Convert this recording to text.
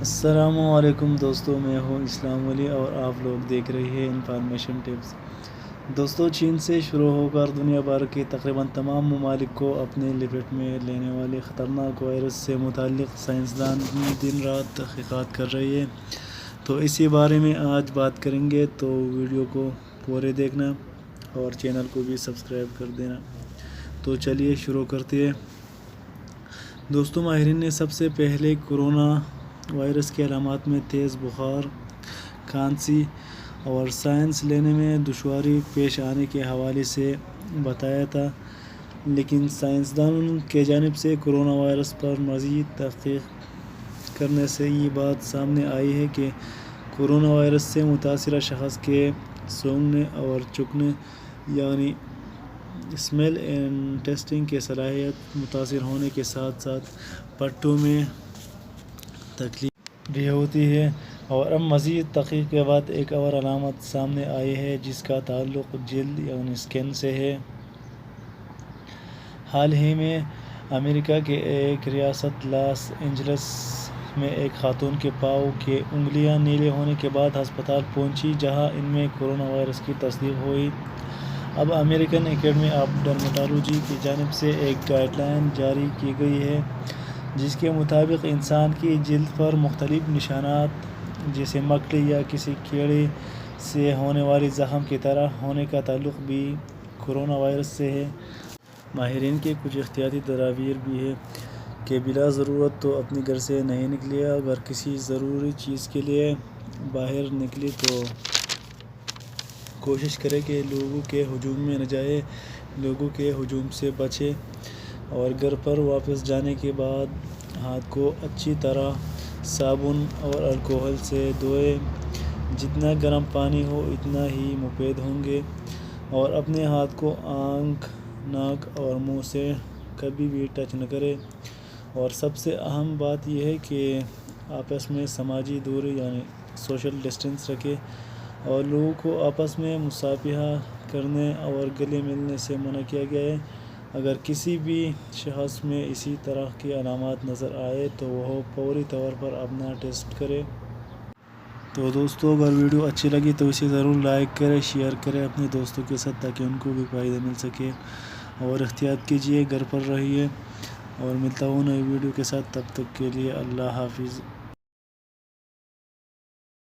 السلام علیکم دوستوں، میں ہوں اسلام ولی اور آپ لوگ دیکھ رہے ہیں انفارمیشن ٹپس۔ دوستوں، چین سے شروع ہو کر دنیا بھر کے تقریباً تمام ممالک کو اپنے لپیٹ میں لینے والے خطرناک وائرس سے متعلق سائنسدان دن رات تحقیقات کر رہے ہیں۔ تو اسی بارے میں آج بات کریں گے، تو ویڈیو کو پورے دیکھنا اور چینل کو بھی سبسکرائب کر دینا۔ تو چلیے شروع کرتے ہیں۔ دوستوں، ماہرین نے سب سے پہلے کورونا وائرس کے علامات میں تیز بخار، کھانسی اور سانس لینے میں دشواری پیش آنے کے حوالے سے بتایا تھا، لیکن سائنسدانوں کی جانب سے کورونا وائرس پر مزید تحقیق کرنے سے یہ بات سامنے آئی ہے کہ کورونا وائرس سے متاثرہ شخص کے سونگھنے اور چکھنے یعنی اسمیل اینڈ ٹیسٹنگ کی صلاحیت متاثر ہونے کے ساتھ ساتھ پٹھوں میں تکلیف بھی ہوتی ہے۔ اور اب مزید تحقیق کے بعد ایک اور علامت سامنے آئی ہے جس کا تعلق جلد یعنی اسکن سے ہے۔ حال ہی میں امریکہ کے ایک ریاست لاس اینجلس میں ایک خاتون کے پاؤں کی انگلیاں نیلے ہونے کے بعد ہسپتال پہنچی، جہاں ان میں کورونا وائرس کی تصدیق ہوئی۔ اب امریکن اکیڈمی آف ڈرمیٹالوجی کی جانب سے ایک گائیڈ لائن جاری کی گئی ہے، جس کے مطابق انسان کی جلد پر مختلف نشانات جیسے مکڑی یا کسی کیڑے سے ہونے والے زخم کی طرح ہونے کا تعلق بھی کورونا وائرس سے ہے۔ ماہرین کے کچھ احتیاطی تدابیر بھی ہیں کہ بلا ضرورت تو اپنے گھر سے نہیں نکلیں۔ اگر کسی ضروری چیز کے لیے باہر نکلیں تو کوشش کریں کہ لوگوں کے ہجوم میں نہ جائیں، لوگوں کے ہجوم سے بچیں اور گھر پر واپس جانے کے بعد ہاتھ کو اچھی طرح صابن اور الکحل سے دھوئیں۔ جتنا گرم پانی ہو اتنا ہی مفید ہوں گے، اور اپنے ہاتھ کو آنکھ، ناک اور منہ سے کبھی بھی ٹچ نہ کریں۔ اور سب سے اہم بات یہ ہے کہ آپس میں سماجی دوری یعنی سوشل ڈسٹینس رکھیں، اور لوگوں کو آپس میں مصافحہ کرنے اور گلے ملنے سے منع کیا گیا ہے۔ اگر کسی بھی شخص میں اسی طرح کی علامات نظر آئے تو وہ فوری طور پر اپنا ٹیسٹ کرے۔ تو دوستو، اگر ویڈیو اچھی لگی تو اسے ضرور لائک کریں، شیئر کریں اپنے دوستوں کے ساتھ تاکہ ان کو بھی فائدہ مل سکے، اور احتیاط کیجیے، گھر پر رہیے، اور ملتا ہوں نئی ویڈیو کے ساتھ۔ تب تک کے لیے اللہ حافظ۔